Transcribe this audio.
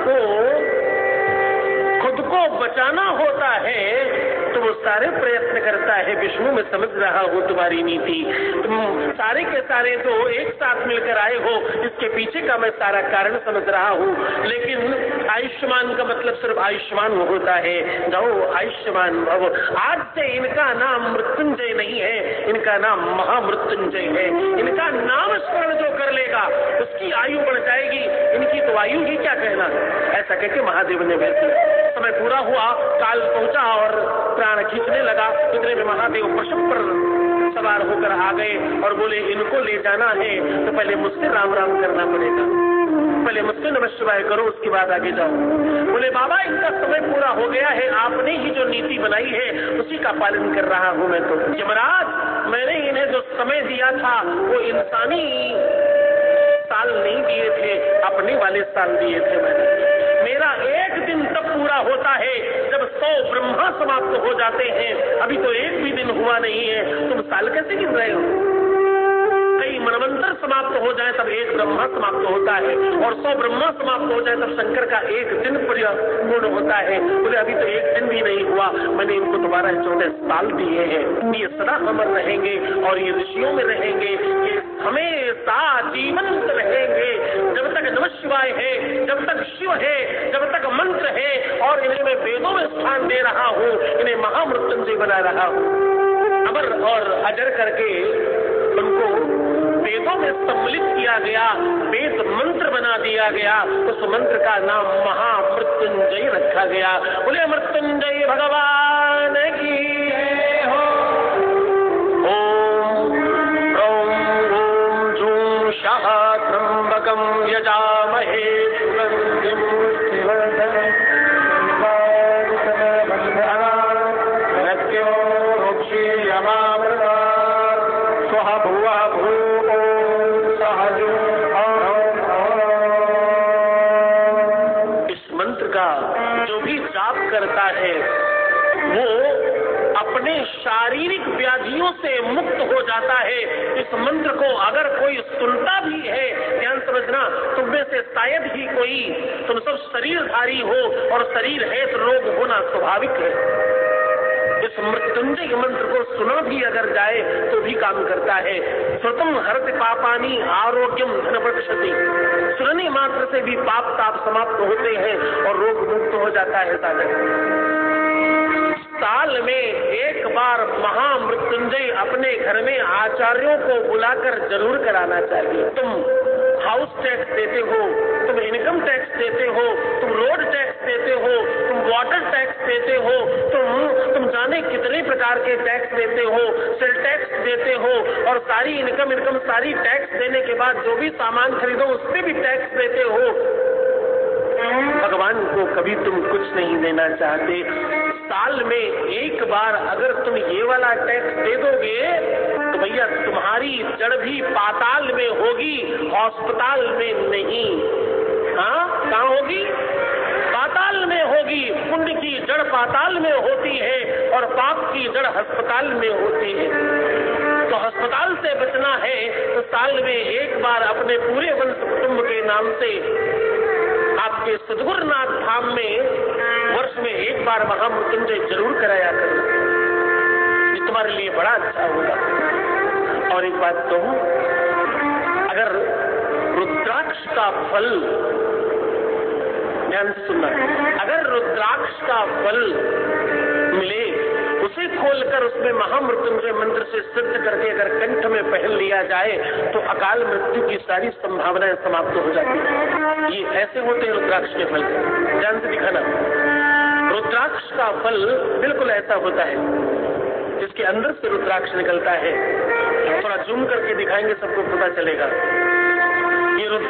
को खुद को बचाना होता है तो वो सारे प्रयत्न करता है। विष्णु मैं समझ रहा हूँ तुम्हारी नीति, तुम सारे के सारे तो एक साथ मिलकर आए हो, इसके पीछे का मैं सारा कारण समझ रहा हूँ। लेकिन आयुष्मान का मतलब सिर्फ आयुष्मान होता है। जाओ आयुष्मान भव। आज से इनका नाम मृत्युंजय नहीं है, इनका नाम महामृत्युंजय है। इनका नाम स्मरण जो कर लेगा उसकी आयु बढ़ जाएगी, इनकी तो आयु ही क्या कहना। ऐसा कहकर महादेव ने भेज दिया। समय पूरा हुआ, काल पहुंचा और प्राण खींचने लगा। इतने में महादेव पशु पर सवार होकर आ गए और बोले इनको ले जाना है तो पहले मुझसे राम राम करना पड़ेगा, पहले मुझसे नमः शिवाय करो, उसके बाद आगे जाओ। बोले बाबा इनका समय पूरा हो गया है, आपने ही जो नीति बनाई है उसी का पालन कर रहा हूं मैं। तो यमराज मैंने इन्हें जो समय दिया था वो इंसानी साल नहीं दिए थे, अपने वाले साल दिए थे मैंने। मेरा एक दिन तब पूरा होता है जब 100 ब्रह्मा समाप्त हो जाते हैं। अभी तो एक भी दिन हुआ नहीं है, तुम साल कैसे गिन रहे हो? कई मनवंतर समाप्त हो जाए तब एक ब्रह्मा समाप्त होता है, और 100 ब्रह्मा समाप्त हो जाए तब शंकर का एक दिन पूर्ण होता है। बोले अभी तो एक दिन भी नहीं हुआ, मैंने इनको दोबारा 14 साल दिए हैं। ये सदा अमर रहेंगे और ये ऋषियों में रहेंगे, ये हमेशा जीवंत रहेंगे। जब तक नमः शिवाय है, जब तक शिव है, जब तक मंत्र है, और इन्हें मैं वेदों में स्थान दे रहा हूँ, इन्हें महामृत्युंजय बना रहा हूँ। अमर और अजर करके उनको वेदों में सम्मिलित किया गया, वेद मंत्र बना दिया गया। उस मंत्र का नाम महामृत्युंजय रखा गया। बोले मृत्युंजय भगवान की हो। ओम ओम जूं शाह त्र्यंबकं यजामहे सुगंधिं पुष्टिवर्धनम् जो भी जाप करता है वो अपने शारीरिक व्याधियों से मुक्त हो जाता है। इस मंत्र को अगर कोई सुनता भी है, ध्यान समझना, तुम में से शायद ही कोई, तुम सब शरीरधारी हो और शरीर है तो रोग होना स्वाभाविक है। इस मृत्युंजय मंत्र को सुना भी अगर जाए तो भी काम करता है। श्रुतम हरति पापानि आरोग्यम धनवक्षति। सुनने मात्र से भी पाप ताप समाप्त होते हैं और रोग मुक्त हो जाता है साधक। साल में एक बार महामृत्युंजय अपने घर में आचार्यों को बुलाकर जरूर कराना चाहिए। तुम हाउस टैक्स देते हो, तुम इनकम टैक्स देते हो, तुम रोड टैक्स देते हो, तुम वाटर टैक्स देते हो, तुम जाने कितने प्रकार के टैक्स देते हो, सेल टैक्स देते हो, और सारी इनकम सारी टैक्स देने के बाद जो भी सामान खरीदो उस पर भी टैक्स देते हो। भगवान को कभी तुम कुछ नहीं देना चाहते। साल में एक बार अगर तुम ये वाला टैक्स दे दोगे तो भैया तुम्हारी जड़ भी पाताल में होगी, अस्पताल में नहीं। हाँ, कहाँ होगी? पाताल में होगी। पुण्य की जड़ पाताल में होती है और पाप की जड़ अस्पताल में होती है। तो अस्पताल से बचना है तो साल में एक बार अपने पूरे वंश कुटुंब के नाम से आपके सद्गुरुनाथ धाम में वर्ष में एक बार महामृत्युंजय जरूर कराया करो। ये तुम्हारे लिए बड़ा अच्छा होगा। और एक बात कहूं, अगर रुद्राक्ष का फल, ध्यान से सुनना, अगर रुद्राक्ष का फल मिले, उसे खोलकर उसमें महामृत्युंजय मंत्र से सिद्ध करके अगर कंठ में पहन लिया जाए तो अकाल मृत्यु की सारी संभावनाएं समाप्त हो जाती है। ये ऐसे होते हैं रुद्राक्ष के फल। ध्यान से दिखाना, रुद्राक्ष का फल बिल्कुल ऐसा होता है, इसके अंदर से रुद्राक्ष निकलता है। थोड़ा जूम करके दिखाएंगे, सबको पता चलेगा। ये